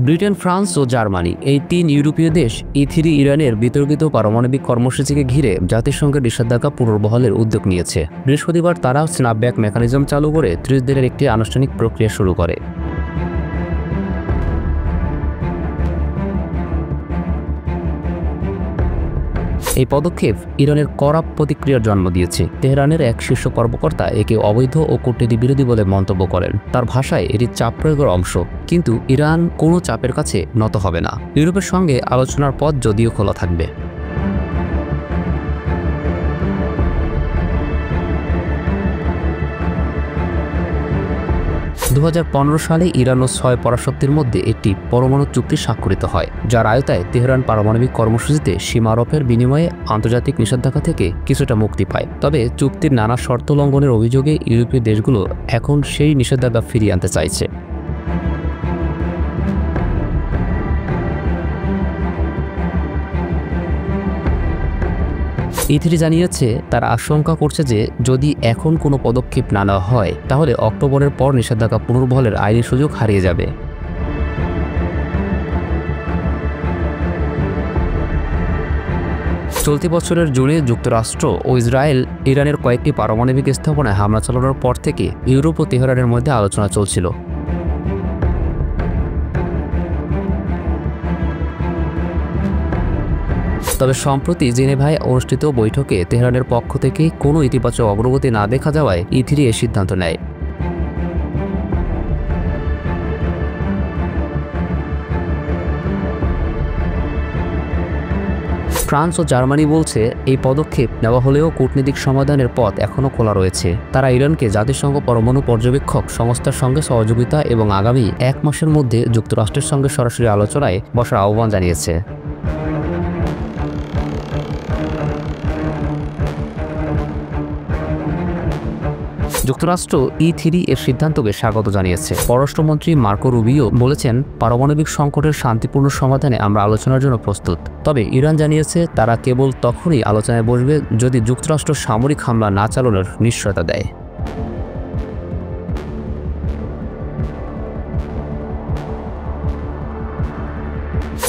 Britain, France ও Germany এই তিন ইউরোপীয় দেশ E3 ইরানের বিতর্কিত পারমাণবিক কর্মসূচিকে ঘিরে জাতিসংঘের নিষেধাজ্ঞা পুনর্বহালের উদ্যোগ নিয়েছে। বৃহস্পতিবার তারা স্ন্যাপব্যাক মেকানিজম চালু করে 30 দিনের একটি আনুষ্ঠানিক প্রক্রিয়া শুরু করে। এই পদক্ষেপ ইরানের কড়া প্রতিক্রিয়ার জন্ম দিয়েছে। তেহরানের এক শীর্ষ কর্মকর্তা একে অবৈধ ও কূটনীতি বিরোধী বলে মন্তব্য করেন। তার ভাষায় এটি চাপ প্রয়োগের অংশ, কিন্তু ইরান কোনো চাপের কাছে নত হবে না। ইউরোপের সঙ্গে আলোচনার পথ যদিও খোলা থাকবে। 2015 সালে ইরান ও 6 পরাশক্তির মধ্যে একটি পরমাণু চুক্তি স্বাক্ষরিত হয়, যার আওতায় তেহরান পারমাণবিক কর্মসূচিতে সীমা আরোপের বিনিময়ে আন্তর্জাতিক নিষেধাজ্ঞা থেকে কিছুটা মুক্তি পায়। তবে চুক্তির নানা শর্ত লঙ্ঘনের অভিযোগে ইউরোপীয় দেশগুলো এখন সেই নিষেধাজ্ঞা ফিরিয়ে আনতে চাইছে। E3 জানিয়েছে তারা আশঙ্কা করছে যে যদি এখন কোনো পদক্ষেপ না নেওয়া হয় তাহলে অক্টোবরের পর নিষেধাজ্ঞা পুনর্বহালের আইনি সুযোগ হারিয়ে যাবে। চলতি বছরের জুনে যুক্তরাষ্ট্র ও ইসরায়েল ইরানের কয়েকটি পারমাণবিক স্থাপনায় হামলা চালানোর পর থেকে ইউরোপ ও তেহরানের মধ্যে আলোচনা চলছিল। তবে সম্প্রতি জেনেভায় অনুষ্ঠিত বৈঠকে তেহরানের পক্ষ থেকে কোনো ইতিবাচক অগ্রগতি না দেখা যাওয়ায় E3 এ সিদ্ধান্ত নেয়। ফ্রান্স ও জার্মানি বলছে এই পদক্ষেপ নেওয়া হলেও কূটনৈতিক সমাধানের পথ এখনও খোলা রয়েছে। তারা ইরানকে জাতিসংঘ পরমাণু পর্যবেক্ষক সংস্থার সঙ্গে সহযোগিতা এবং আগামী 1 মাসের মধ্যে যুক্তরাষ্ট্রের সঙ্গে সরাসরি আলোচনায় বসার আহ্বান জানিয়েছে। যুক্তরাষ্ট্র E3 এর সিদ্ধান্তকে স্বাগত জানিয়েছে। পররাষ্ট্রমন্ত্রী মার্কো রুবিও বলেছেন, পারমাণবিক সংকটের শান্তিপূর্ণ সমাধানে আমরা আলোচনার জন্য প্রস্তুত। তবে ইরান জানিয়েছে তারা কেবল তখনই আলোচনায় বসবে যদি যুক্তরাষ্ট্র সামরিক হামলা না চালানোর নিশ্চয়তা দেয়।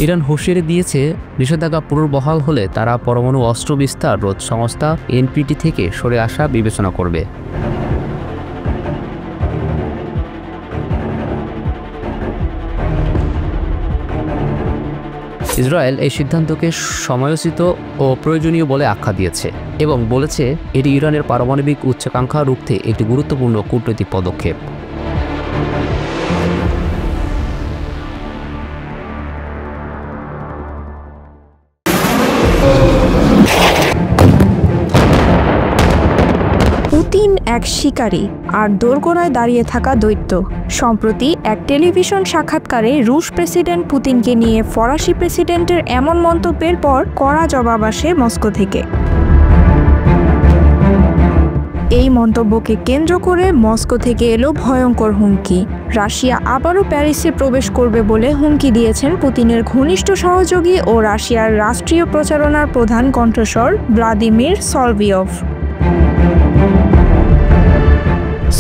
ইরান হুঁশিয়ারি দিয়েছে নিষেধাজ্ঞা পুনর্বহাল হলে তারা পরমাণু অস্ত্র বিস্তার রোধ সংস্থা NPT থেকে সরে আসা বিবেচনা করবে। ইসরায়েল এই সিদ্ধান্তকে সময়োচিত ও প্রয়োজনীয় বলে আখ্যা দিয়েছে এবং বলেছে এটি ইরানের পারমাণবিক উচ্চাকাঙ্ক্ষা রুখতে একটি গুরুত্বপূর্ণ কূটনৈতিক পদক্ষেপ। পুতিন এক শিকারী আর দোরগোড়ায় দাঁড়িয়ে থাকা দৈত্য। সম্প্রতি এক টেলিভিশন সাক্ষাৎকারে রুশ প্রেসিডেন্ট পুতিনকে নিয়ে ফরাসি প্রেসিডেন্টের এমন মন্তব্যের পর কড়া জবাব আসে মস্কো থেকে। এই মন্তব্যকে কেন্দ্র করে মস্কো থেকে এলো ভয়ঙ্কর হুমকি। রাশিয়া আবারও প্যারিসে প্রবেশ করবে বলে হুমকি দিয়েছেন পুতিনের ঘনিষ্ঠ সহযোগী ও রাশিয়ার রাষ্ট্রীয় প্রচারণার প্রধান কণ্ঠস্বর ভ্লাদিমির সলভিয়ভ।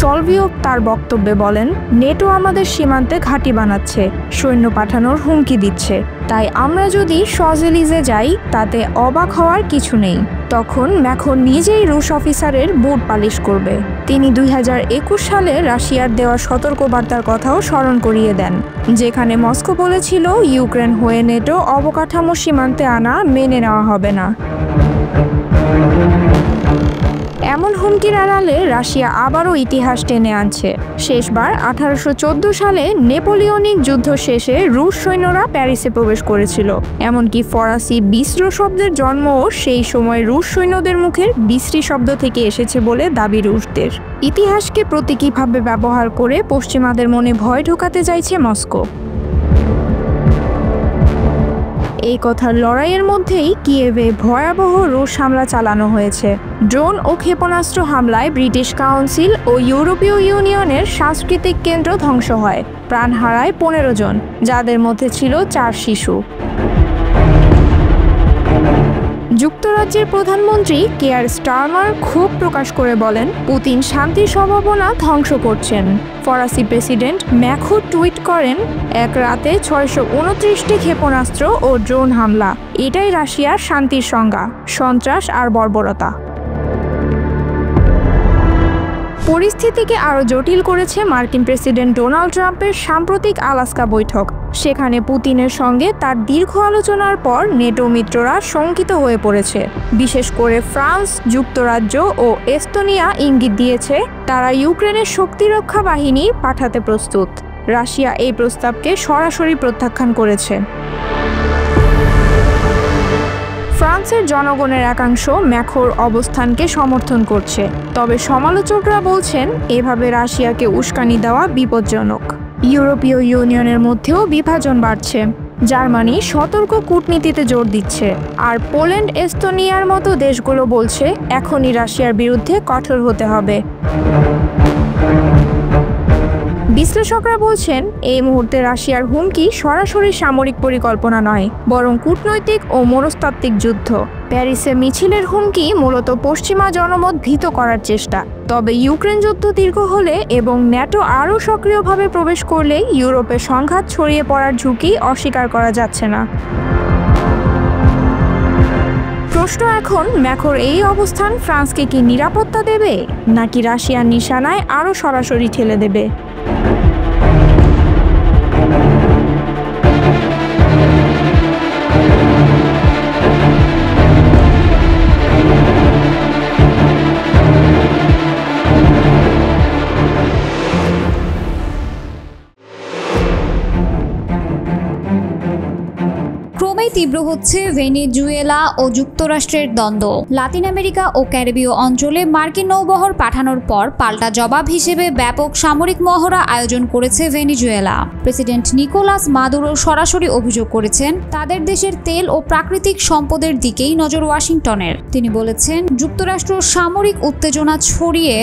সলভিয়ভ তার বক্তব্যে বলেন, নেটো আমাদের সীমান্তে ঘাঁটি বানাচ্ছে, সৈন্য পাঠানোর হুমকি দিচ্ছে। তাই আমরা যদি শজেলিজে যাই তাতে অবাক হওয়ার কিছু নেই। তখন ম্যাখো নিজেই রুশ অফিসারের বুট পালিশ করবে। তিনি 2021 সালে রাশিয়ার দেওয়া সতর্কবার্তার কথাও স্মরণ করিয়ে দেন, যেখানে মস্কো বলেছিল ইউক্রেন হয়ে নেটো অবকাঠামো সীমান্তে আনা মেনে নেওয়া হবে না। এমন হুমকির আড়ালে রাশিয়া আবারও ইতিহাস টেনে আনছে। শেষবার 1814 সালে নেপোলিয়নিক যুদ্ধ শেষে রুশ সৈন্যরা প্যারিসে প্রবেশ করেছিল। এমনকি ফরাসি বিস্র শব্দের জন্মও সেই সময় রুশ সৈন্যদের মুখের বিশ্রী শব্দ থেকে এসেছে বলে দাবি রুশদের। ইতিহাসকে প্রতীকীভাবে ব্যবহার করে পশ্চিমাদের মনে ভয় ঢোকাতে চাইছে মস্কো। এই কথার লড়াইয়ের মধ্যেই কিয়েভে ভয়াবহ রুশ হামলা চালানো হয়েছে। ড্রোন ও ক্ষেপণাস্ত্র হামলায় ব্রিটিশ কাউন্সিল ও ইউরোপীয় ইউনিয়নের সাংস্কৃতিক কেন্দ্র ধ্বংস হয়। প্রাণ হারায় 15 জন, যাদের মধ্যে ছিল 4 শিশু। যুক্তরাজ্যের প্রধানমন্ত্রী কেয়ার স্টারমার ক্ষোভ প্রকাশ করে বলেন, পুতিন শান্তির সম্ভাবনা ধ্বংস করছেন। ফরাসি প্রেসিডেন্ট ম্যাখো টুইট করেন, এক রাতে 629টি ক্ষেপণাস্ত্র ও ড্রোন হামলা, এটাই রাশিয়ার শান্তির সংজ্ঞা, সন্ত্রাস আর বর্বরতা। পরিস্থিতিকে আরও জটিল করেছে মার্কিন প্রেসিডেন্ট ডোনাল্ড ট্রাম্পের সাম্প্রতিক আলাস্কা বৈঠক। সেখানে পুতিনের সঙ্গে তার দীর্ঘ আলোচনার পর নেটো মিত্ররা শঙ্কিত হয়ে পড়েছে। বিশেষ করে ফ্রান্স, যুক্তরাজ্য ও এস্তোনিয়া ইঙ্গিত দিয়েছে তারা ইউক্রেনের শক্তিরক্ষা বাহিনী পাঠাতে প্রস্তুত। রাশিয়া এই প্রস্তাবকে সরাসরি প্রত্যাখ্যান করেছে। ফ্রান্সের জনগণের একাংশ ম্যাখোর অবস্থানকে সমর্থন করছে, তবে সমালোচকরা বলছেন এভাবে রাশিয়াকে উস্কানি দেওয়া বিপজ্জনক। ইউরোপীয় ইউনিয়নের মধ্যেও বিভাজন বাড়ছে। জার্মানি সতর্ক কূটনীতিতে জোর দিচ্ছে, আর পোল্যান্ড, এস্তোনিয়ার মতো দেশগুলো বলছে এখনই রাশিয়ার বিরুদ্ধে কঠোর হতে হবে। বিশ্লেষকরা বলছেন এই মুহূর্তে রাশিয়ার হুমকি সরাসরি সামরিক পরিকল্পনা নয়, বরং কূটনৈতিক ও মনস্তাত্ত্বিক যুদ্ধ। প্যারিসে মিছিলের হুমকি মূলত পশ্চিমা জনমত ভীত করার চেষ্টা। তবে ইউক্রেন যুদ্ধ দীর্ঘ হলে এবং ন্যাটো আরও সক্রিয়ভাবে প্রবেশ করলে ইউরোপে সংঘাত ছড়িয়ে পড়ার ঝুঁকি অস্বীকার করা যাচ্ছে না। প্রশ্ন এখন, ম্যাখোর এই অবস্থান ফ্রান্সকে কি নিরাপত্তা দেবে, নাকি রাশিয়ার নিশানায় আরও সরাসরি ঠেলে দেবে? ক্রমেই তীব্র হচ্ছে ভেনেজুয়েলা ও যুক্তরাষ্ট্রের দ্বন্দ্ব। লাতিন আমেরিকা ও ক্যারিবীয় অঞ্চলে মার্কিন নৌবহর পাঠানোর পর পাল্টা জবাব হিসেবে ব্যাপক সামরিক মহড়া আয়োজন করেছে ভেনেজুয়েলা। প্রেসিডেন্ট নিকোলাস মাদুরো সরাসরি অভিযোগ করেছেন তাদের দেশের তেল ও প্রাকৃতিক সম্পদের দিকেই নজর ওয়াশিংটনের। তিনি বলেছেন, যুক্তরাষ্ট্র সামরিক উত্তেজনা ছড়িয়ে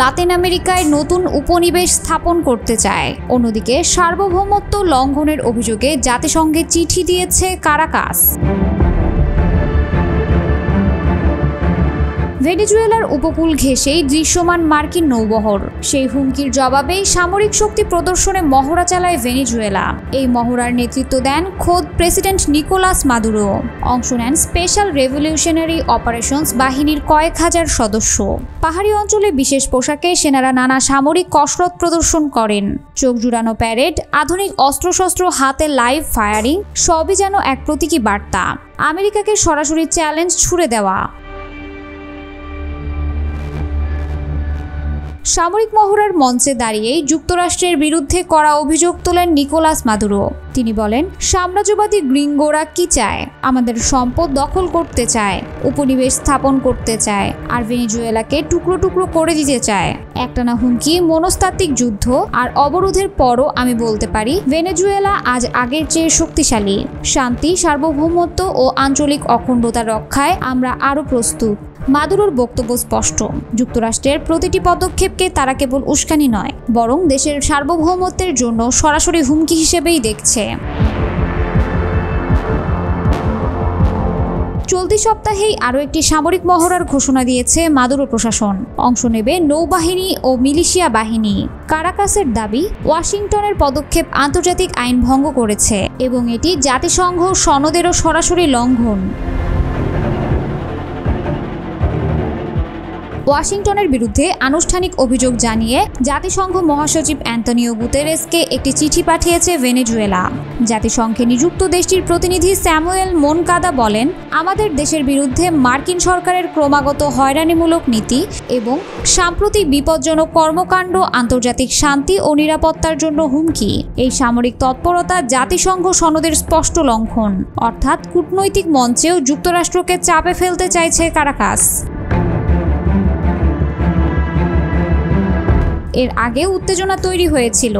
লাতিন আমেরিকায় নতুন উপনিবেশ স্থাপন করতে চায়। অন্যদিকে সার্বভৌমত্ব লঙ্ঘনের অভিযোগে জাতিসংঘে চিঠি দিয়েছে কারাকাস। ভেনেজুয়েলার উপকূল ঘেঁষেই দৃশ্যমান মার্কিন নৌবহর। সেই হুমকির জবাবেই সামরিক শক্তি প্রদর্শনে মহড়া চালায় ভেনেজুয়েলা। এই মহড়ার নেতৃত্ব দেন খোদ প্রেসিডেন্ট নিকোলাস মাদুরো। অংশ নেন স্পেশাল রেভলিউশনারি অপারেশনস বাহিনীর কয়েক হাজার সদস্য। পাহাড়ি অঞ্চলে বিশেষ পোশাকে সেনারা নানা সামরিক কসরত প্রদর্শন করেন। চোখ জুড়ানো প্যারেড, আধুনিক অস্ত্রশস্ত্র হাতে, লাইভ ফায়ারিং, সবই যেন এক প্রতীকী বার্তা। আমেরিকাকে সরাসরি চ্যালেঞ্জ ছুড়ে দেওয়া। সামরিক মহড়ার মঞ্চে দাঁড়িয়েই যুক্তরাষ্ট্রের বিরুদ্ধে করা অভিযোগ তোলেন নিকোলাস মাদুরো। তিনি বলেন, সাম্রাজ্যবাদী গ্রিঙ্গোরা কি চায়? আমাদের সম্পদ দখল করতে চায়, উপনিবেশ স্থাপন করতে চায়, আর ভেনেজুয়েলাকে টুকরো টুকরো করে দিতে চায়। একটানা হুমকি, মনস্তাত্ত্বিক যুদ্ধ আর অবরোধের পরও আমি বলতে পারি ভেনেজুয়েলা আজ আগের চেয়ে শক্তিশালী। শান্তি, সার্বভৌমত্ব ও আঞ্চলিক অখণ্ডতা রক্ষায় আমরা আরও প্রস্তুত। মাদুরোর বক্তব্য স্পষ্ট, যুক্তরাষ্ট্রের প্রতিটি পদক্ষেপকে তারা কেবল উস্কানি নয়, বরং দেশের সার্বভৌমত্বের জন্য সরাসরি হুমকি হিসেবেই দেখছে। চলতি সপ্তাহেই আরও একটি সামরিক মহড়ার ঘোষণা দিয়েছে মাদুরো প্রশাসন। অংশ নেবে নৌবাহিনী ও মিলিশিয়া বাহিনী। কারাকাসের দাবি, ওয়াশিংটনের পদক্ষেপ আন্তর্জাতিক আইন ভঙ্গ করেছে এবং এটি জাতিসংঘ সনদেরও সরাসরি লঙ্ঘন। ওয়াশিংটনের বিরুদ্ধে আনুষ্ঠানিক অভিযোগ জানিয়ে জাতিসংঘ মহাসচিব অ্যান্তনিও গুতেরেসকে একটি চিঠি পাঠিয়েছে ভেনেজুয়েলা। জাতিসংঘে নিযুক্ত দেশটির প্রতিনিধি স্যামুয়েল মোনকাদা বলেন, আমাদের দেশের বিরুদ্ধে মার্কিন সরকারের ক্রমাগত হয়রানিমূলক নীতি এবং সাম্প্রতিক বিপজ্জনক কর্মকাণ্ড আন্তর্জাতিক শান্তি ও নিরাপত্তার জন্য হুমকি। এই সামরিক তৎপরতা জাতিসংঘ সনদের স্পষ্ট লঙ্ঘন, অর্থাৎ কূটনৈতিক মঞ্চেও যুক্তরাষ্ট্রকে চাপে ফেলতে চাইছে কারাকাস। এর আগে উত্তেজনা তৈরি হয়েছিল।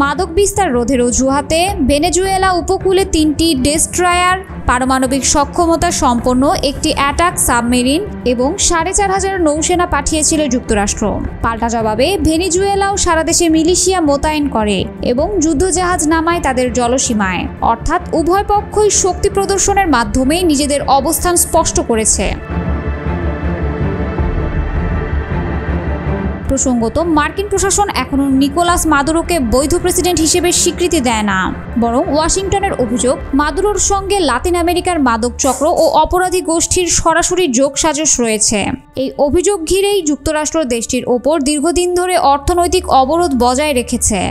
মাদক বিস্তার রোধের অজুহাতে ভেনেজুয়েলা উপকূলে 3টি ডেস্ট্রয়ার পারমাণবিক সক্ষমতা সম্পন্ন একটি অ্যাটাক সাবমেরিন এবং ৪,৫০০ নৌসেনা পাঠিয়েছিল যুক্তরাষ্ট্র। পাল্টা জবাবে ভেনেজুয়েলাও সারা দেশে মিলিশিয়া মোতায়েন করে এবং যুদ্ধজাহাজ নামায় তাদের জলসীমায়। অর্থাৎ উভয় পক্ষই শক্তি প্রদর্শনের মাধ্যমে নিজেদের অবস্থান স্পষ্ট করেছে। প্রসঙ্গত, মার্কিন প্রশাসন এখনও নিকোলাস মাদুরোকে বৈধ প্রেসিডেন্ট হিসেবে স্বীকৃতি দেয় না, বরং ওয়াশিংটনের অভিযোগ মাদুরোর সঙ্গে লাতিন আমেরিকার মাদক চক্র ও অপরাধী গোষ্ঠীর সরাসরি যোগসাজশ রয়েছে। এই অভিযোগ ঘিরেই যুক্তরাষ্ট্র দেশটির ওপর দীর্ঘদিন ধরে অর্থনৈতিক অবরোধ বজায় রেখেছে।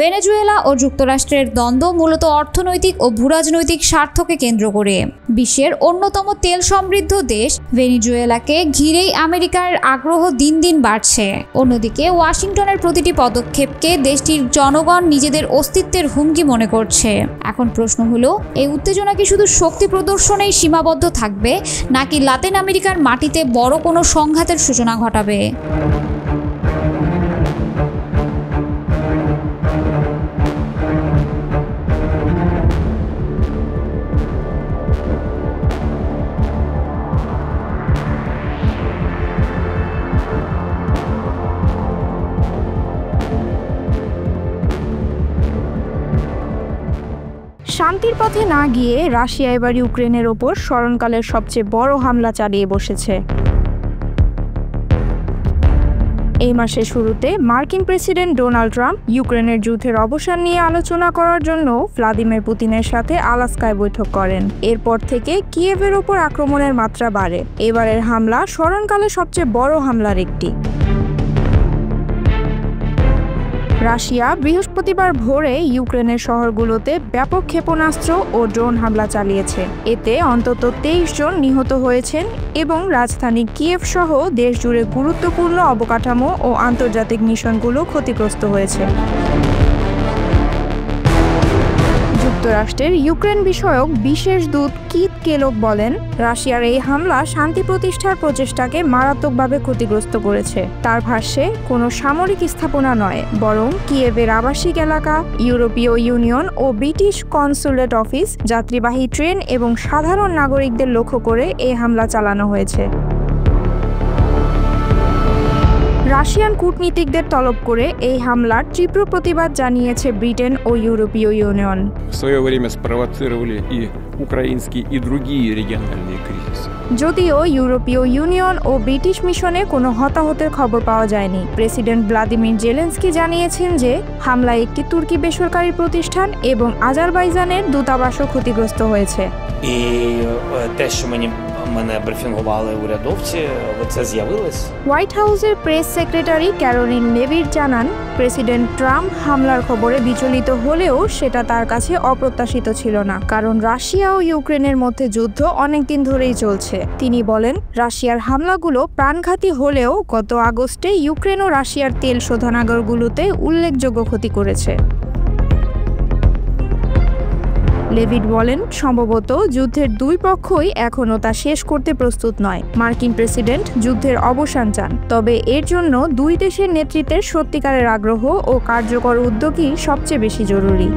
ভেনেজুয়েলা ও যুক্তরাষ্ট্রের দ্বন্দ্ব মূলত অর্থনৈতিক ও ভূরাজনৈতিক স্বার্থকে কেন্দ্র করে। বিশ্বের অন্যতম তেল সমৃদ্ধ দেশ ভেনেজুয়েলাকে ঘিরেই আমেরিকার আগ্রহ দিন দিন বাড়ছে। অন্যদিকে ওয়াশিংটনের প্রতিটি পদক্ষেপকে দেশটির জনগণ নিজেদের অস্তিত্বের হুমকি মনে করছে। এখন প্রশ্ন হলো, এই উত্তেজনা কি শুধু শক্তি প্রদর্শনেই সীমাবদ্ধ থাকবে, নাকি লাতিন আমেরিকার মাটিতে বড় কোনো সংঘাতের সূচনা ঘটাবে? শান্তির পথে না গিয়ে রাশিয়া এবার ইউক্রেনের ওপর স্মরণকালের সবচেয়ে বড় হামলা চালিয়ে বসেছে। এই মাসের শুরুতে মার্কিন প্রেসিডেন্ট ডোনাল্ড ট্রাম্প ইউক্রেনের যুদ্ধের অবসান নিয়ে আলোচনা করার জন্য ভ্লাদিমির পুতিনের সাথে আলাস্কায় বৈঠক করেন। এরপর থেকে কিয়েভের ওপর আক্রমণের মাত্রা বাড়ে। এবারের হামলা স্মরণকালের সবচেয়ে বড় হামলার একটি। রাশিয়া বৃহস্পতিবার ভোরে ইউক্রেনের শহরগুলোতে ব্যাপক ক্ষেপণাস্ত্র ও ড্রোন হামলা চালিয়েছে। এতে অন্তত 23 জন নিহত হয়েছেন এবং রাজধানী কিয়েভ সহ দেশজুড়ে গুরুত্বপূর্ণ অবকাঠামো ও আন্তর্জাতিক মিশনগুলো ক্ষতিগ্রস্ত হয়েছে। যুক্তরাষ্ট্রের ইউক্রেন বিষয়ক বিশেষ দূত কিথ কেলগ বলেন, রাশিয়ার এই হামলা শান্তি প্রতিষ্ঠার প্রচেষ্টাকে মারাত্মকভাবে ক্ষতিগ্রস্ত করেছে। তার ভাষ্যে কোনো সামরিক স্থাপনা নয়, বরং কিয়েভের আবাসিক এলাকা, ইউরোপীয় ইউনিয়ন ও ব্রিটিশ কনসুলেট অফিস, যাত্রীবাহী ট্রেন এবং সাধারণ নাগরিকদের লক্ষ্য করে এই হামলা চালানো হয়েছে। রাশিয়ান কূটনীতিকদের তলব করে এই হামলার তীব্র প্রতিবাদ জানিয়েছে ব্রিটেন ও ইউরোপীয় ইউনিয়ন। যদিও ইউরোপীয় ইউনিয়ন ও ব্রিটিশ মিশনে কোনো হতাহতের খবর পাওয়া যায়নি। প্রেসিডেন্ট ভ্লাদিমির জেলেনস্কি জানিয়েছেন যে হামলায় একটি তুর্কি বেসরকারি প্রতিষ্ঠান এবং আজারবাইজানের দূতাবাসও ক্ষতিগ্রস্ত হয়েছে। Мене брифінгували урядовці, це з'явилось. হোয়াইট হাউসের প্রেস সেক্রেটারি ক্যারোলিন লেভিট জানান, প্রেসিডেন্ট ট্রাম্প হামলার খবরে বিচলিত হলেও সেটা তার কাছে অপ্রত্যাশিত ছিল না, কারণ রাশিয়া ও ইউক্রেনের মধ্যে যুদ্ধ অনেকদিন ধরেই চলছে। তিনি বলেন, রাশিয়ার হামলাগুলো প্রাণঘাতী হলেও গত আগস্টে ইউক্রেন ও রাশিয়ার তেল শোধনাগারগুলোতে উল্লেখযোগ্য ক্ষতি করেছে। লেভিট বলেন, সম্ভবত যুদ্ধের দুই পক্ষই এখনও তা শেষ করতে প্রস্তুত নয়। মার্কিন প্রেসিডেন্ট যুদ্ধের অবসান চান, তবে এর জন্য দুই দেশের নেতৃত্বের সত্যিকারের আগ্রহ ও কার্যকর উদ্যোগই সবচেয়ে বেশি জরুরি।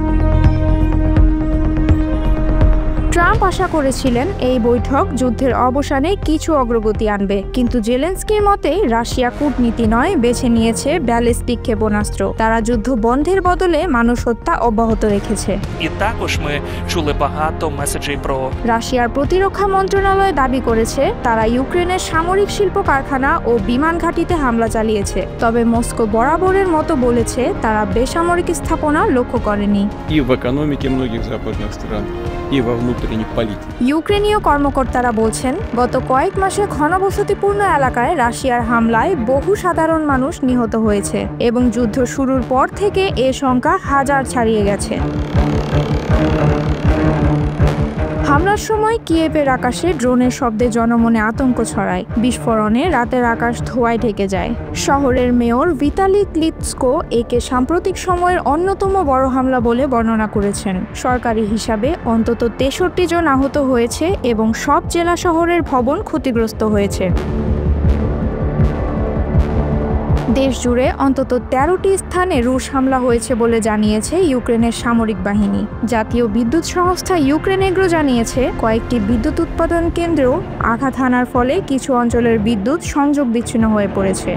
ট্রাম্প আশা করেছিলেন এই বৈঠক যুদ্ধের অবসানে কিছু অগ্রগতি আনবে, কিন্তু জেলেনস্কির মতে রাশিয়া কূটনীতি নয়, বেছে নিয়েছে ব্যালিস্টিক ক্ষেপণাস্ত্র। তারা যুদ্ধ বন্ধের বদলে মানুষ হত্যা অব্যাহত রেখেছে। রাশিয়ার প্রতিরক্ষা মন্ত্রণালয় দাবি করেছে তারা ইউক্রেনের সামরিক শিল্প কারখানা ও বিমান ঘাঁটিতে হামলা চালিয়েছে, তবে মস্কো বরাবরের মতো বলেছে তারা বেসামরিক স্থাপনা লক্ষ্য করেনি। ইউক্রেনীয় কর্মকর্তারা বলছেন, গত কয়েক মাসে ঘনবসতিপূর্ণ এলাকায় রাশিয়ার হামলায় বহু সাধারণ মানুষ নিহত হয়েছে এবং যুদ্ধ শুরুর পর থেকে এ সংখ্যা হাজার ছাড়িয়ে গেছে। হামলার সময় কিয়েভের আকাশে ড্রোনের শব্দে জনমনে আতঙ্ক ছড়ায়। বিস্ফোরণে রাতের আকাশ ধোঁয়ায় ঢেকে যায়। শহরের মেয়র ভিতালি ক্লিচকো একে সাম্প্রতিক সময়ের অন্যতম বড় হামলা বলে বর্ণনা করেছেন। সরকারি হিসাবে অন্তত 63 জন আহত হয়েছে এবং সব জেলা শহরের ভবন ক্ষতিগ্রস্ত হয়েছে। দেশ জুড়ে অন্তত 13টি স্থানে রুশ হামলা হয়েছে বলে জানিয়েছে ইউক্রেনের সামরিক বাহিনী। জাতীয় বিদ্যুৎ সংস্থা ইউক্রেন এগ্রো জানিয়েছে কয়েকটি বিদ্যুৎ উৎপাদন কেন্দ্রেও আঘাত হানার ফলে কিছু অঞ্চলের বিদ্যুৎ সংযোগ বিচ্ছিন্ন হয়ে পড়েছে।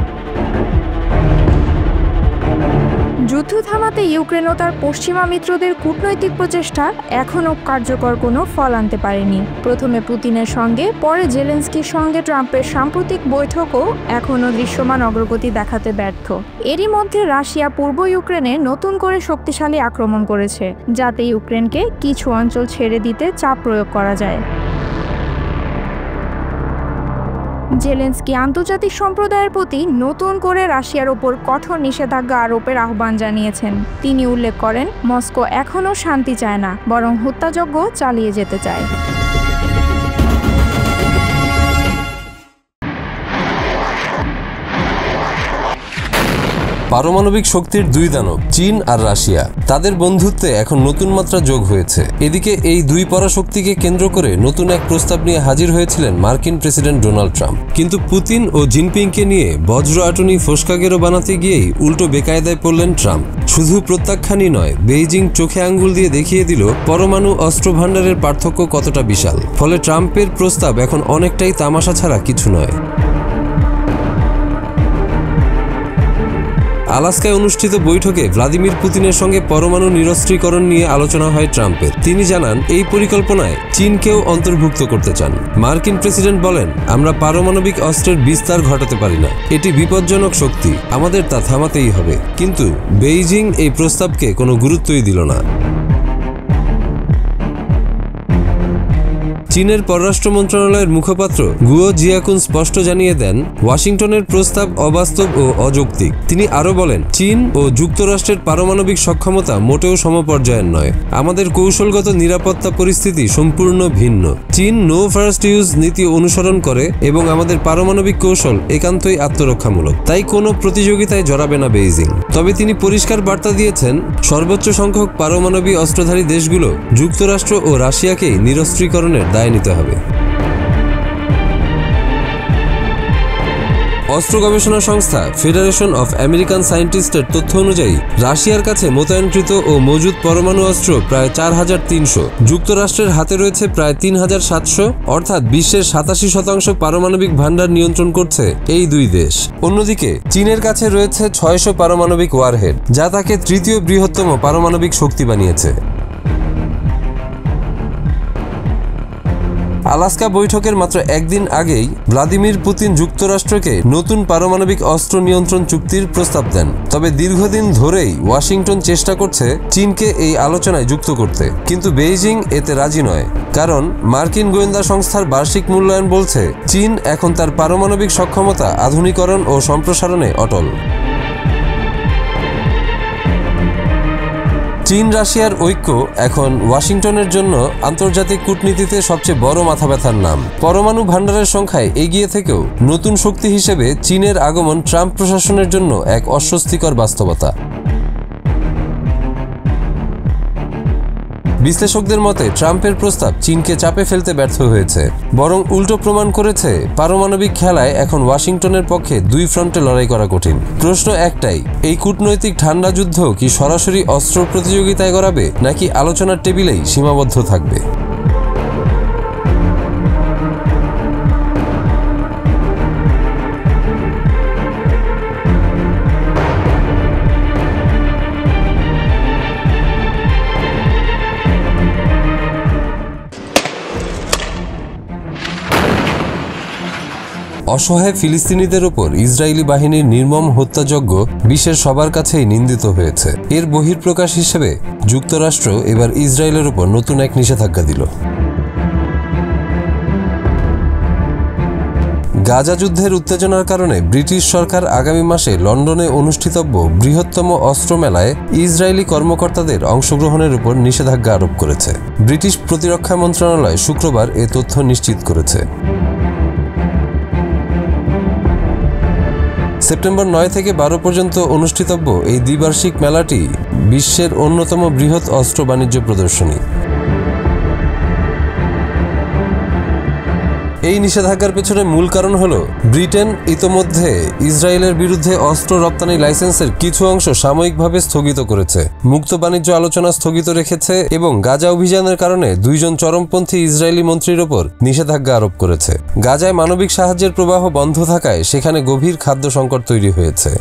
যুদ্ধ থামাতে ইউক্রেন ও তার পশ্চিমা মিত্রদের কূটনৈতিক প্রচেষ্টা এখনও কার্যকর কোনো ফল আনতে পারেনি। প্রথমে পুতিনের সঙ্গে, পরে জেলেনস্কির সঙ্গে ট্রাম্পের সাম্প্রতিক বৈঠকও এখনও দৃশ্যমান অগ্রগতি দেখাতে ব্যর্থ। এরই মধ্যে রাশিয়া পূর্ব ইউক্রেনে নতুন করে শক্তিশালী আক্রমণ করেছে, যাতে ইউক্রেনকে কিছু অঞ্চল ছেড়ে দিতে চাপ প্রয়োগ করা যায়। জেলেনস্কি আন্তর্জাতিক সম্প্রদায়ের প্রতি নতুন করে রাশিয়ার ওপর কঠোর নিষেধাজ্ঞা আরোপের আহ্বান জানিয়েছেন। তিনি উল্লেখ করেন, মস্কো এখনও শান্তি চায় না, বরং হত্যাযজ্ঞ চালিয়ে যেতে চায়। পারমাণবিক শক্তির দুই দানব চীন আর রাশিয়া, তাদের বন্ধুত্বে এখন নতুন মাত্রা যোগ হয়েছে। এদিকে এই দুই পরাশক্তিকে কেন্দ্র করে নতুন এক প্রস্তাব নিয়ে হাজির হয়েছিলেন মার্কিন প্রেসিডেন্ট ডোনাল্ড ট্রাম্প। কিন্তু পুতিন ও জিনপিংকে নিয়ে বজ্র আটুনি ফোসকাগেরো বানাতে গিয়েই উল্টো বেকায়দায় পড়লেন ট্রাম্প। শুধু প্রত্যাখ্যানই নয়, বেইজিং চোখে আঙ্গুল দিয়ে দেখিয়ে দিল পরমাণু অস্ত্র ভাণ্ডারের পার্থক্য কতটা বিশাল। ফলে ট্রাম্পের প্রস্তাব এখন অনেকটাই তামাশা ছাড়া কিছু নয়। আলাস্কায় অনুষ্ঠিত বৈঠকে ভ্লাদিমির পুতিনের সঙ্গে পরমাণু নিরস্ত্রীকরণ নিয়ে আলোচনা হয় ট্রাম্পের। তিনি জানান, এই পরিকল্পনায় চীনকেও অন্তর্ভুক্ত করতে চান। মার্কিন প্রেসিডেন্ট বলেন, আমরা পারমাণবিক অস্ত্রের বিস্তার ঘটাতে পারি না, এটি বিপজ্জনক শক্তি, আমাদের তা থামাতেই হবে। কিন্তু বেইজিং এই প্রস্তাবকে কোনো গুরুত্বই দিল না। চীনের পররাষ্ট্র মন্ত্রণালয়ের মুখপাত্র গুয়ো জিয়াকুন স্পষ্ট জানিয়ে দেন, ওয়াশিংটনের প্রস্তাব অবাস্তব ও অযৌক্তিক। তিনি আরও বলেন, চীন ও যুক্তরাষ্ট্রের পারমাণবিক সক্ষমতা মোটেও সমপর্যায়ের নয়। আমাদের কৌশলগত নিরাপত্তা পরিস্থিতি সম্পূর্ণ ভিন্ন। চীন নো ফার্স্ট ইউজ নীতি অনুসরণ করে এবং আমাদের পারমাণবিক কৌশল একান্তই আত্মরক্ষামূলক। তাই কোনো প্রতিযোগিতায় জড়াবে না বেইজিং। তবে তিনি পরিষ্কার বার্তা দিয়েছেন, সর্বোচ্চ সংখ্যক পারমাণবিক অস্ত্রধারী দেশগুলো যুক্তরাষ্ট্র ও রাশিয়াকেই নিরস্ত্রীকরণের দায় নিতে হবে। অস্ত্র গবেষণা সংস্থা ফেডারেশন অফ আমেরিকান সায়েন্টিস্টের তথ্য অনুযায়ী রাশিয়ার কাছে মোতায়েনকৃত ও মজুদ পরমাণু অস্ত্র প্রায় 4300। যুক্তরাষ্ট্রের হাতে রয়েছে প্রায় 3700, অর্থাৎ বিশ্বের 87% পারমাণবিক ভাণ্ডার নিয়ন্ত্রণ করছে এই দুই দেশ। অন্যদিকে চীনের কাছে রয়েছে 600 পারমাণবিক ওয়ারহেড, যা তাকে তৃতীয় বৃহত্তম পারমাণবিক শক্তি বানিয়েছে। আলাস্কা বৈঠকের মাত্র একদিন আগেই ভ্লাদিমির পুতিন যুক্তরাষ্ট্রকে নতুন পারমাণবিক অস্ত্র নিয়ন্ত্রণ চুক্তির প্রস্তাব দেন। তবে দীর্ঘদিন ধরেই ওয়াশিংটন চেষ্টা করছে চীনকে এই আলোচনায় যুক্ত করতে, কিন্তু বেইজিং এতে রাজি নয়। কারণ মার্কিন গোয়েন্দা সংস্থার বার্ষিক মূল্যায়ন বলছে, চীন এখন তার পারমাণবিক সক্ষমতা আধুনিকরণ ও সম্প্রসারণে অটল। চীন রাশিয়ার ঐক্য এখন ওয়াশিংটনের জন্য আন্তর্জাতিক কূটনীতিতে সবচেয়ে বড় মাথাব্যথার নাম। পরমাণু ভাণ্ডারের সংখ্যায় এগিয়ে থেকেও নতুন শক্তি হিসেবে চীনের আগমন ট্রাম্প প্রশাসনের জন্য এক অস্বস্তিকর বাস্তবতা। বিশ্লেষকদের মতে ট্রাম্পের প্রস্তাব চীনকে চাপে ফেলতে ব্যর্থ হয়েছে, বরং উল্টো প্রমাণ করেছে পারমাণবিক খেলায় এখন ওয়াশিংটনের পক্ষে দুই ফ্রন্টে লড়াই করা কঠিন। প্রশ্ন একটাই, এই কূটনৈতিক ঠান্ডা যুদ্ধ কি সরাসরি অস্ত্র প্রতিযোগিতায় গড়াবে, নাকি আলোচনার টেবিলেই সীমাবদ্ধ থাকবে? অসহায় ফিলিস্তিনিদের ওপর ইসরায়েলি বাহিনীর নির্মম হত্যাযজ্ঞ বিশ্বের সবার কাছেই নিন্দিত হয়েছে। এর বহিঃপ্রকাশ হিসেবে যুক্তরাষ্ট্র এবার ইসরায়েলের ওপর নতুন এক নিষেধাজ্ঞা দিল। গাজা যুদ্ধের উত্তেজনার কারণে ব্রিটিশ সরকার আগামী মাসে লন্ডনে অনুষ্ঠিতব্য বৃহত্তম অস্ত্র মেলায় ইসরায়েলি কর্মকর্তাদের অংশগ্রহণের উপর নিষেধাজ্ঞা আরোপ করেছে। ব্রিটিশ প্রতিরক্ষা মন্ত্রণালয় শুক্রবার এ তথ্য নিশ্চিত করেছে। সেপ্টেম্বর 9 থেকে 12 পর্যন্ত অনুষ্ঠিতব্য এই দ্বিবার্ষিক মেলাটি বিশ্বের অন্যতম বৃহৎ অস্ত্র বাণিজ্য প্রদর্শনী। এই নিষেধাজ্ঞার পেছনে মূল কারণ হলো ব্রিটেন ইতোমধ্যে ইসরায়েলের বিরুদ্ধে অস্ত্র রপ্তানি লাইসেন্সের কিছু অংশ সাময়িকভাবে স্থগিত করেছে, মুক্ত বাণিজ্য আলোচনা স্থগিত রেখেছে এবং গাজা অভিযানের কারণে 2 জন চরমপন্থী ইসরায়েলি মন্ত্রীর ওপর নিষেধাজ্ঞা আরোপ করেছে। গাজায় মানবিক সাহায্যের প্রবাহ বন্ধ থাকায় সেখানে গভীর খাদ্য সংকট তৈরি হয়েছে।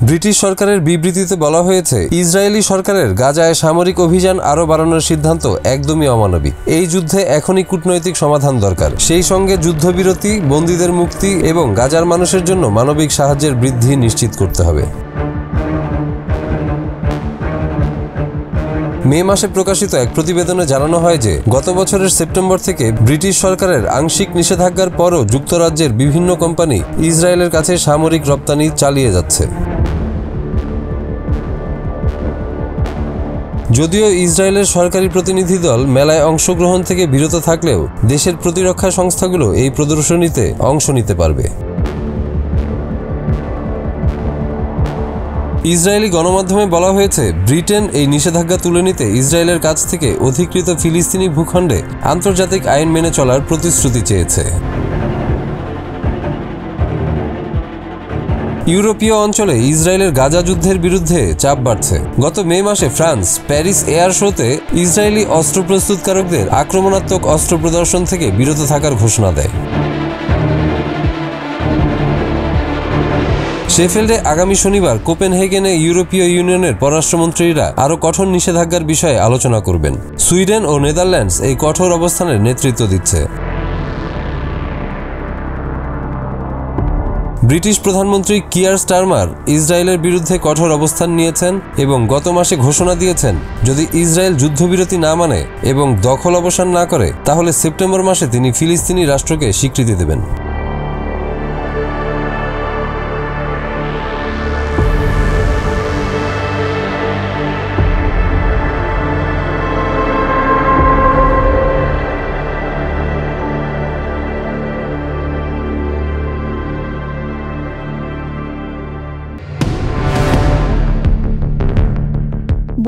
ব্রিটিশ সরকারের বিবৃতিতে বলা হয়েছে, ইসরায়েলি সরকারের গাজায় সামরিক অভিযান আরও বাড়ানোর সিদ্ধান্ত একদমই অমানবিক। এই যুদ্ধে এখনই কূটনৈতিক সমাধান দরকার, সেই সঙ্গে যুদ্ধবিরতি, বন্দীদের মুক্তি এবং গাজার মানুষের জন্য মানবিক সাহায্যের বৃদ্ধি নিশ্চিত করতে হবে। মে মাসে প্রকাশিত এক প্রতিবেদনে জানানো হয় যে গত বছরের সেপ্টেম্বর থেকে ব্রিটিশ সরকারের আংশিক নিষেধাজ্ঞার পরও যুক্তরাজ্যের বিভিন্ন কোম্পানি ইসরায়েলের কাছে সামরিক রপ্তানি চালিয়ে যাচ্ছে। যদিও ইসরায়েলের সরকারি প্রতিনিধি দল মেলায় অংশগ্রহণ থেকে বিরত থাকলেও দেশের প্রতিরক্ষা সংস্থাগুলো এই প্রদর্শনীতে অংশ নিতে পারবে। ইসরায়েলি গণমাধ্যমে বলা হয়েছে, ব্রিটেন এই নিষেধাজ্ঞা তুলে নিতে ইসরায়েলের কাছ থেকে অধিকৃত ফিলিস্তিনি ভূখণ্ডে আন্তর্জাতিক আইন মেনে চলার প্রতিশ্রুতি চেয়েছে। ইউরোপীয় অঞ্চলে ইসরায়েলের গাজা যুদ্ধের বিরুদ্ধে চাপ বাড়ছে। গত মে মাসে ফ্রান্স প্যারিস এয়ার শোতে ইসরায়েলি অস্ত্র প্রস্তুতকারকদের আক্রমণাত্মক অস্ত্র প্রদর্শন থেকে বিরত থাকার ঘোষণা দেয়। শেফিল্ডে আগামী শনিবার কোপেনহেগেনে ইউরোপীয় ইউনিয়নের পররাষ্ট্রমন্ত্রীরা আরও কঠোর নিষেধাজ্ঞার বিষয়ে আলোচনা করবেন। সুইডেন ও নেদারল্যান্ডস এই কঠোর অবস্থানের নেতৃত্ব দিচ্ছে। ব্রিটিশ প্রধানমন্ত্রী কিয়ার স্টারমার ইসরায়েলের বিরুদ্ধে কঠোর অবস্থান নিয়েছেন এবং গত মাসে ঘোষণা দিয়েছেন, যদি ইসরায়েল যুদ্ধবিরতি না মানে এবং দখল অবসান না করে তাহলে সেপ্টেম্বর মাসে তিনি ফিলিস্তিনি রাষ্ট্রকে স্বীকৃতি দেবেন।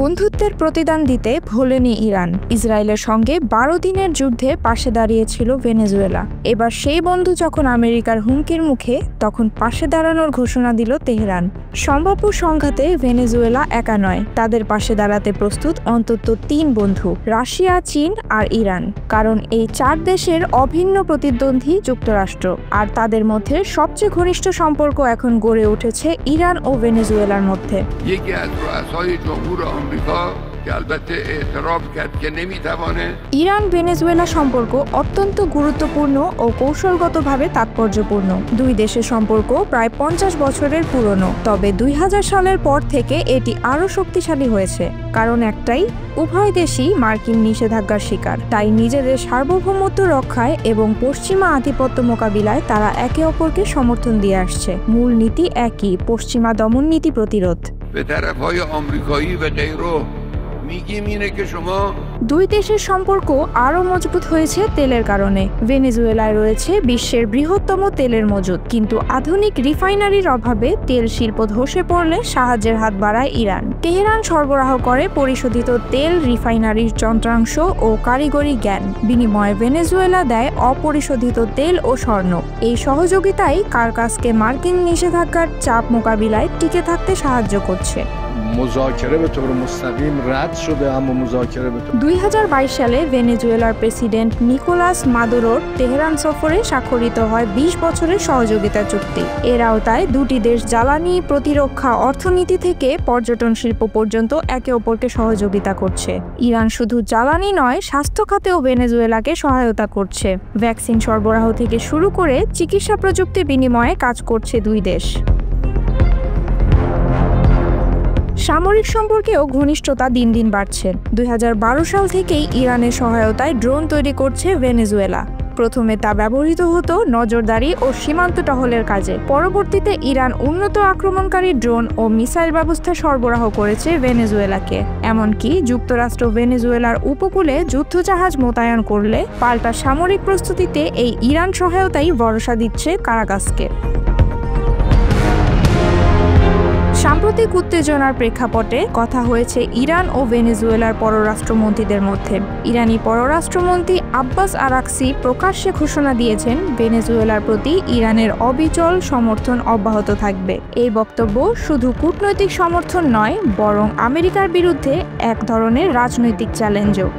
বন্ধুত্বের প্রতিদান দিতে ভোলেনি ইরান। ইসরায়েলের সঙ্গে 12 দিনের যুদ্ধে পাশে দাঁড়িয়েছিল ভেনেজুয়েলা। এবার সেই বন্ধু যখন আমেরিকার হুমকির মুখে, তখন পাশে দাঁড়ানোর ঘোষণা দিল তেহরান। সম্ভাব্য সংঘাতে ভেনেজুয়েলা একা নয়, তাদের পাশে দাঁড়াতে প্রস্তুত অন্তত 3 বন্ধু, রাশিয়া, চীন আর ইরান। কারণ এই 4 দেশের অভিন্ন প্রতিদ্বন্দ্বী যুক্তরাষ্ট্র, আর তাদের মধ্যে সবচেয়ে ঘনিষ্ঠ সম্পর্ক এখন গড়ে উঠেছে ইরান ও ভেনেজুয়েলার মধ্যে। ইরান ভেনেজুয়েলা সম্পর্ক অত্যন্ত গুরুত্বপূর্ণ ও কৌশলগতভাবে তাৎপর্যপূর্ণ। 2 দেশের সম্পর্ক প্রায় 50 বছরের পুরনো, তবে 2000 সালের পর থেকে এটি আরও শক্তিশালী হয়েছে। কারণ একটাই, উভয় দেশই মার্কিন নিষেধাজ্ঞার শিকার। তাই নিজেদের সার্বভৌমত্ব রক্ষায় এবং পশ্চিমা আধিপত্য মোকাবিলায় তারা একে অপরকে সমর্থন দিয়ে আসছে। মূল নীতি একই, পশ্চিমা দমন নীতি প্রতিরোধ। দুই দেশের সম্পর্ক আরও মজবুত হয়েছে তেলের কারণে। ভেনেজুয়েলায় রয়েছে বিশ্বের বৃহত্তম তেলের মজুদ, কিন্তু আধুনিক রিফাইনারির অভাবে তেল শিল্প ধসে পড়লে সাহায্যের হাত বাড়ায় ইরান। তেহরান সরবরাহ করে পরিশোধিত তেল, রিফাইনারির যন্ত্রাংশ ও কারিগরি জ্ঞান। বিনিময়ে ভেনেজুয়েলা দেয় অপরিশোধিত তেল ও স্বর্ণ। এই সহযোগিতাই কারকাসকে মার্কিন নিষেধাজ্ঞার চাপ মোকাবিলায় টিকে থাকতে সাহায্য করছে। 2022 সালে ভেনেজুয়েলার প্রেসিডেন্ট নিকোলাস মাদুরোর তেহরান সফরে স্বাক্ষরিত হয় 20 বছরের সহযোগিতা চুক্তি। এর আওতায় দুটি দেশ জ্বালানি, প্রতিরক্ষা, অর্থনীতি থেকে পর্যটন শিল্প পর্যন্ত একে অপরকে সহযোগিতা করছে। ইরান শুধু জ্বালানি নয়, স্বাস্থ্য খাতেও ভেনেজুয়েলাকে সহায়তা করছে। ভ্যাকসিন সরবরাহ থেকে শুরু করে চিকিৎসা প্রযুক্তি বিনিময়ে কাজ করছে দুই দেশ। সামরিক সম্পর্কেও ঘনিষ্ঠতা দিন দিন বাড়ছে। 2012 সাল থেকেই ইরানের সহায়তায় ড্রোন তৈরি করছে ভেনেজুয়েলা। প্রথমে তা ব্যবহৃত হতো নজরদারি ও সীমান্ত টহলের কাজে। পরবর্তীতে ইরান উন্নত আক্রমণকারী ড্রোন ও মিসাইল ব্যবস্থা সরবরাহ করেছে ভেনেজুয়েলাকে। এমনকি যুক্তরাষ্ট্র ভেনেজুয়েলার উপকূলে যুদ্ধজাহাজ মোতায়েন করলে পাল্টা সামরিক প্রস্তুতিতে এই ইরান সহায়তাই ভরসা দিচ্ছে কারাকাসকে। সাম্প্রতিক উত্তেজনার প্রেক্ষাপটে কথা হয়েছে ইরান ও ভেনেজুয়েলার পররাষ্ট্রমন্ত্রীদের মধ্যে। ইরানি পররাষ্ট্রমন্ত্রী আব্বাস আরাকসি প্রকাশ্যে ঘোষণা দিয়েছেন ভেনেজুয়েলার প্রতি ইরানের অবিচল সমর্থন অব্যাহত থাকবে। এই বক্তব্য শুধু কূটনৈতিক সমর্থন নয়, বরং আমেরিকার বিরুদ্ধে এক ধরনের রাজনৈতিক চ্যালেঞ্জও।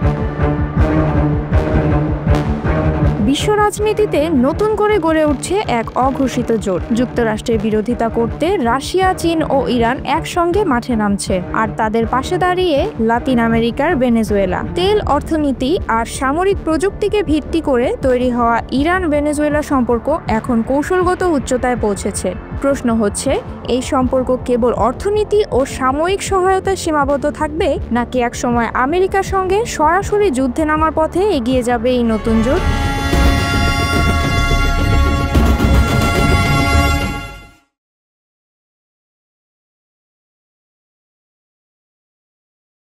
বিশ্ব রাজনীতিতে নতুন করে গড়ে উঠছে এক অঘোষিত জোট। যুক্তরাষ্ট্রের বিরোধিতা করতে রাশিয়া, চীন ও ইরান একসঙ্গে মাঠে নামছে, আর তাদের পাশে দাঁড়িয়ে লাতিন আমেরিকার ভেনেজুয়েলা। তেল, অর্থনীতি আর সামরিক প্রযুক্তিকে ভিত্তি করে তৈরি হওয়া ইরান ভেনেজুয়েলা সম্পর্ক এখন কৌশলগত উচ্চতায় পৌঁছেছে। প্রশ্ন হচ্ছে, এই সম্পর্ক কেবল অর্থনীতি ও সাময়িক সহায়তায় সীমাবদ্ধ থাকবে, নাকি একসময় আমেরিকার সঙ্গে সরাসরি যুদ্ধে নামার পথে এগিয়ে যাবে এই নতুন জোট?